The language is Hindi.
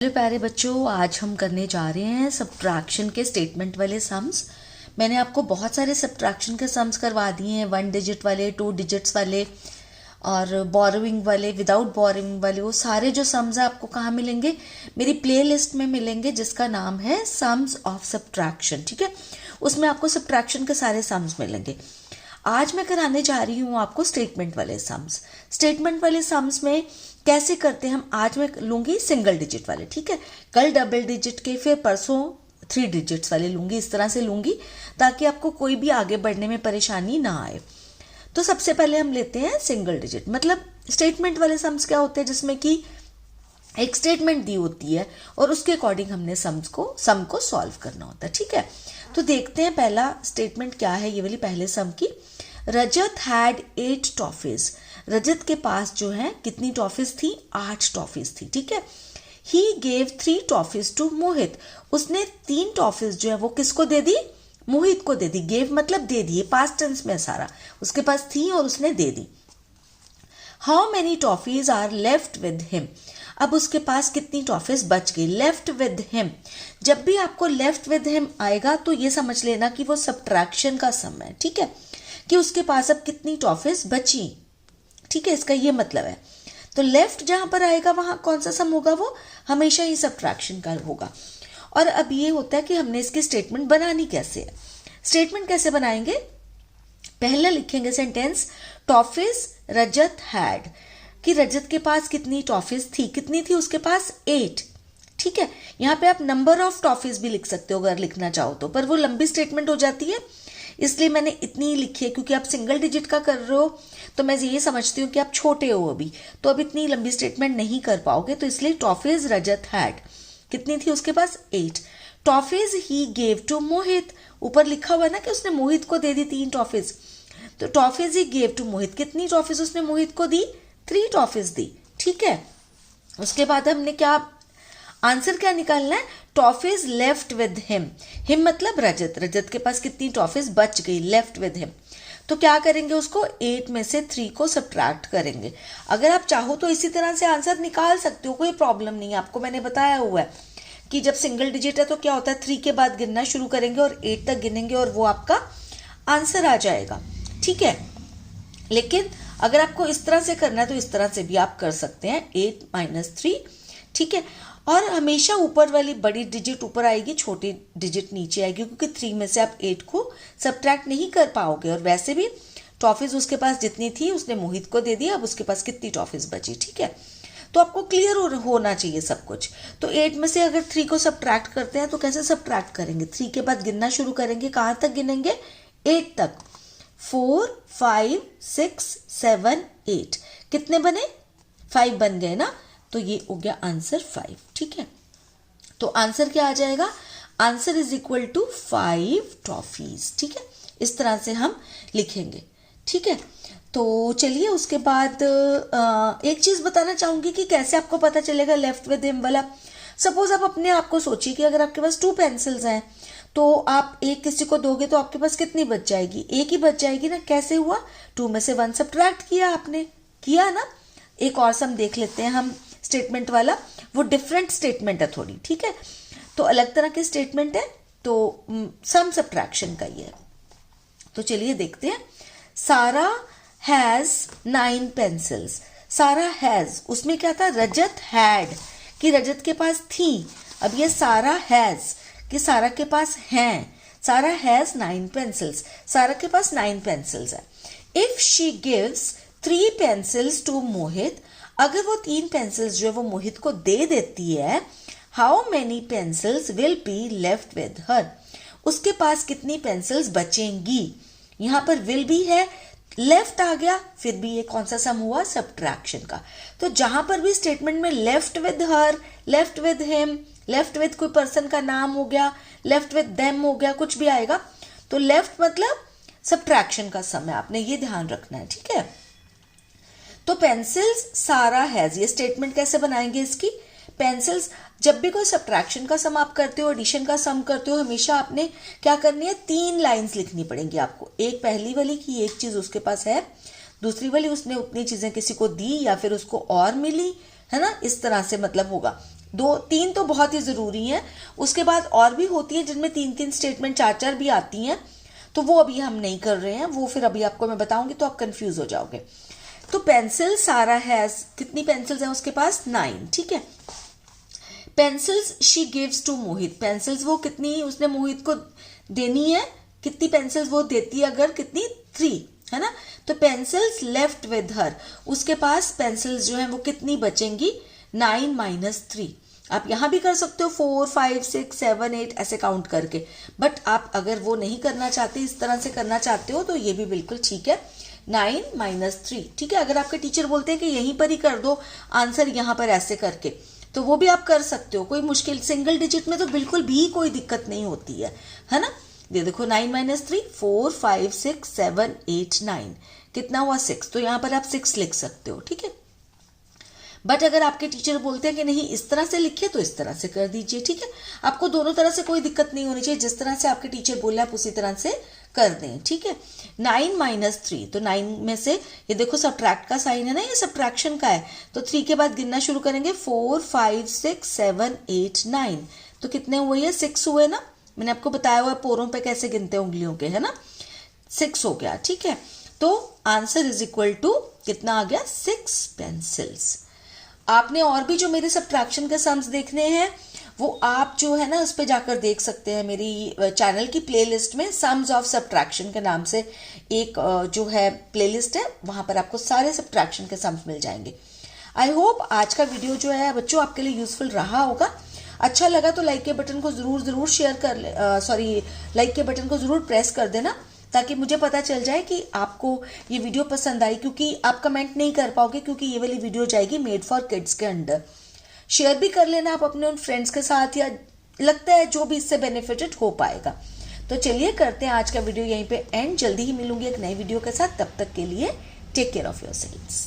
हेलो प्यारे बच्चों, आज हम करने जा रहे हैं सब्ट्रैक्शन के स्टेटमेंट वाले सम्स। मैंने आपको बहुत सारे सब्ट्रैक्शन के सम्स करवा दिए हैं, 1 डिजिट वाले, 2 डिजिट्स वाले और बोरोइंग वाले, विदाउट बोरोइंग वाले। वो सारे जो सम्स हैं आपको कहाँ मिलेंगे? मेरी प्लेलिस्ट में मिलेंगे जिसका नाम है सम्स ऑफ सब्ट्रैक्शन। ठीक है, उसमें आपको सब्ट्रैक्शन के सारे सम्स मिलेंगे। आज मैं कराने जा रही हूँ आपको स्टेटमेंट वाले सम्स। स्टेटमेंट वाले सम्स में कैसे करते हैं हम, आज मैं लूंगी सिंगल डिजिट वाले। ठीक है, कल डबल डिजिट के, फिर परसों 3 डिजिट्स वाले लूंगी। इस तरह से लूंगी ताकि आपको कोई भी आगे बढ़ने में परेशानी ना आए। तो सबसे पहले हम लेते हैं सिंगल डिजिट। मतलब स्टेटमेंट वाले सम्स क्या होते हैं, जिसमें कि एक स्टेटमेंट दी होती है और उसके अकॉर्डिंग हमने सम को सॉल्व करना होता है। ठीक है, तो देखते हैं पहला स्टेटमेंट क्या है। ये वाली पहले सम की, रजत हैड 8 टॉफीज। रजत के पास जो है कितनी टॉफीज थी? 8 टॉफीज थी। ठीक है, ही गेव 3 टॉफीज टू मोहित। उसने 3 टॉफीज जो है वो किसको दे दी? मोहित को दे दी। गेव मतलब दे दी, पास्ट टेंस में सारा। उसके पास थी और उसने दे दी। How many toffees are left with him. अब उसके पास कितनी टॉफीज बच गई? Left with him. जब भी आपको लेफ्ट विद हिम आएगा तो ये समझ लेना कि वो सब्ट्रैक्शन का सम है। ठीक है, कि उसके पास अब कितनी टॉफीज बची। ठीक है, इसका ये मतलब है। तो लेफ्ट जहां पर आएगा वहां कौन सा सम होगा? वो हमेशा ही सब्ट्रैक्शन का होगा। और अब ये होता है कि हमने इसकी स्टेटमेंट बनानी कैसे है। स्टेटमेंट कैसे बनाएंगे? पहले लिखेंगे सेंटेंस, टॉफीज रजत हैड, कि रजत के पास कितनी टॉफीज थी? कितनी थी उसके पास? 8। ठीक है, यहां पे आप नंबर ऑफ टॉफीज भी लिख सकते हो अगर लिखना चाहो तो, पर वो लंबी स्टेटमेंट हो जाती है, इसलिए मैंने इतनी ही लिखी है। क्योंकि आप सिंगल डिजिट का कर रहे हो तो मैं ये समझती हूँ कि आप छोटे हो अभी, तो अब इतनी लंबी स्टेटमेंट नहीं कर पाओगे, तो इसलिए टॉफीज रजत हैड, कितनी थी उसके पास? 8। टॉफीज ही गेव टू मोहित, ऊपर लिखा हुआ है ना कि उसने मोहित को दे दी 3 टॉफीज। तो टॉफीज ही गेव टू मोहित, कितनी टॉफीज उसने मोहित को दी? 3 टॉफीज दी। ठीक है, उसके बाद हमने क्या आंसर क्या निकालना है? Toffees left with him. Him मतलब रजत। रजत के पास कितनी टॉफीज बच गई? Left with him. तो क्या करेंगे? उसको 8 में से 3 को सब्ट्रैक्ट करेंगे। अगर आप चाहो तो इसी तरह से आंसर निकाल सकते हो, कोई प्रॉब्लम नहीं है। आपको मैंने बताया हुआ है कि जब सिंगल डिजिट है तो क्या होता है, 3 के बाद गिनना शुरू करेंगे और 8 तक गिनेंगे और वो आपका आंसर आ जाएगा। ठीक है, लेकिन अगर आपको इस तरह से करना है तो इस तरह से भी आप कर सकते हैं, 8 - 3। ठीक है, और हमेशा ऊपर वाली बड़ी डिजिट ऊपर आएगी, छोटी डिजिट नीचे आएगी, क्योंकि 3 में से आप 8 को सब्ट्रैक्ट नहीं कर पाओगे। और वैसे भी टॉफीज उसके पास जितनी थी उसने मोहित को दे दिया, अब उसके पास कितनी टॉफीज बची। ठीक है, तो आपको क्लियर होना चाहिए सब कुछ। तो 8 में से अगर 3 को सब्ट्रैक्ट करते हैं तो कैसे सब्ट्रैक्ट करेंगे? 3 के बाद गिनना शुरू करेंगे। कहाँ तक गिनेंगे? 8 तक। 4, 5, 6, 7, 8, कितने बने? 5 बन गए ना, तो ये हो गया आंसर 5। ठीक है, तो आंसर क्या आ जाएगा? Answer is equal to 5 toffees. ठीक है, इस तरह से हम लिखेंगे। ठीक है, तो चलिए उसके बाद एक चीज बताना चाहूंगी कि कैसे आपको पता चलेगा लेफ्ट विद हिम वाला। सपोज आप अपने आप को सोचिए कि अगर आपके पास 2 पेंसिल्स हैं तो आप एक किसी को दोगे तो आपके पास कितनी बच जाएगी? एक ही बच जाएगी ना। कैसे हुआ? 2 में से 1 सब्ट्रैक्ट किया आपने, किया ना। एक और सम देख लेते हैं हम स्टेटमेंट वाला, वो डिफरेंट स्टेटमेंट है थोड़ी। ठीक है, तो अलग तरह के स्टेटमेंट है, तो सम सब्ट्रैक्शन का ही है। तो चलिए देखते हैं। सारा हैज 9 पेंसिल्स। सारा हैज, उसमें क्या था? रजत हैड, कि रजत के पास थी। अब ये सारा हैज, कि सारा के पास हैं। सारा हैज 9 पेंसिल्स, सारा के पास 9 पेंसिल्स है। If she gives 3 pencils to Mohit, अगर वो 3 पेंसिल्स जो है वो मोहित को दे देती है, how many pencils will be left with her, उसके पास कितनी पेंसिल्स बचेंगी? यहां पर विल भी है, लेफ्ट आ गया, फिर भी ये कौन सा सम हुआ? सब्ट्रैक्शन का। तो जहां पर भी स्टेटमेंट में left with her, left with him, left with कोई पर्सन का नाम हो गया, लेफ्ट विद देम हो गया, कुछ भी आएगा तो लेफ्ट मतलब सब्ट्रैक्शन का सम है, आपने ये ध्यान रखना है। ठीक है, तो पेंसिल्स सारा हैज, ये स्टेटमेंट कैसे बनाएंगे इसकी? पेंसिल्स, जब भी कोई सब्ट्रैक्शन का सम आप करते हो, एडिशन का सम करते हो, हमेशा आपने क्या करनी है? 3 लाइंस लिखनी पड़ेंगी आपको। एक पहली वाली की एक चीज उसके पास है, दूसरी वाली उसने उतनी चीजें किसी को दी या फिर उसको और मिली, है ना, इस तरह से मतलब होगा। तीन तो बहुत ही जरूरी हैं, उसके बाद और भी होती है जिनमें 3-3 स्टेटमेंट 4-4 भी आती हैं, तो वो अभी हम नहीं कर रहे हैं, वो फिर अभी आपको मैं बताऊंगी तो आप कंफ्यूज हो जाओगे। तो पेंसिल सारा हैज, कितनी पेंसिल्स हैं उसके पास? 9, ठीक है। Pencils she gives to Mohit, pencils वो कितनी उसने मोहित को देनी है, कितनी पेंसिल्स वो देती है अगर, कितनी? 3, है ना। तो पेंसिल्स लेफ्ट विद हर, उसके पास पेंसिल्स जो है वो कितनी बचेंगी? 9 माइनस 3। आप यहां भी कर सकते हो 4, 5, 6, 7, 8 ऐसे काउंट करके, बट आप अगर वो नहीं करना चाहते, इस तरह से करना चाहते हो, तो ये भी बिल्कुल ठीक है। 9 माइनस 3, ठीक है। अगर आपके टीचर बोलते हैं कि यहीं पर ही कर दो आंसर यहां पर ऐसे करके, तो वो भी आप कर सकते हो, कोई मुश्किल, सिंगल डिजिट में तो बिल्कुल भी कोई दिक्कत नहीं होती है ना। ये देखो 9 माइनस 3, 4, 5, 6, 7, 8, 9, कितना हुआ? 6, तो यहां पर आप 6 लिख सकते हो, ठीक है। बट अगर आपके टीचर बोलते हैं कि नहीं इस तरह से लिखिए, तो इस तरह से कर दीजिए, ठीक है। आपको दोनों तरह से कोई दिक्कत नहीं होनी चाहिए, जिस तरह से आपके टीचर बोले आप उसी तरह से कर दें, ठीक है। 9 माइनस 3, तो 9 में से ये देखो सब्ट्रैक्ट का साइन है ना, ये सब्ट्रैक्शन का है, तो 3 के बाद गिनना शुरू करेंगे, 4, 5, 6, 7, 8, 9, तो कितने हुए? ये 6 हुए ना। मैंने आपको बताया हुआ पोरों पे कैसे गिनते हैं उंगलियों के, है ना। 6 हो गया, ठीक है। तो आंसर इज इक्वल टू कितना आ गया? 6 पेंसिल्स। आपने और भी जो मेरे सब्ट्रैक्शन के सम्स देखने हैं, वो आप जो है ना उस पे जाकर देख सकते हैं, मेरी चैनल की प्लेलिस्ट में सम्स ऑफ सब्ट्रैक्शन के नाम से एक जो है प्लेलिस्ट है, वहां पर आपको सारे सब्ट्रैक्शन के सम्स मिल जाएंगे। आई होप आज का वीडियो जो है बच्चों आपके लिए यूजफुल रहा होगा। अच्छा लगा तो लाइक के बटन को जरूर शेयर कर ले, लाइक के बटन को जरूर प्रेस कर देना, ताकि मुझे पता चल जाए कि आपको ये वीडियो पसंद आई, क्योंकि आप कमेंट नहीं कर पाओगे, क्योंकि ये वाली वीडियो जाएगी मेड फॉर किड्स के अंडर। शेयर भी कर लेना आप अपने उन फ्रेंड्स के साथ, या लगता है जो भी इससे बेनिफिटेड हो पाएगा। तो चलिए करते हैं आज का वीडियो यहीं पे एंड, जल्दी ही मिलूंगी एक नई वीडियो के साथ, तब तक के लिए टेक केयर ऑफ योरसेल्व्स।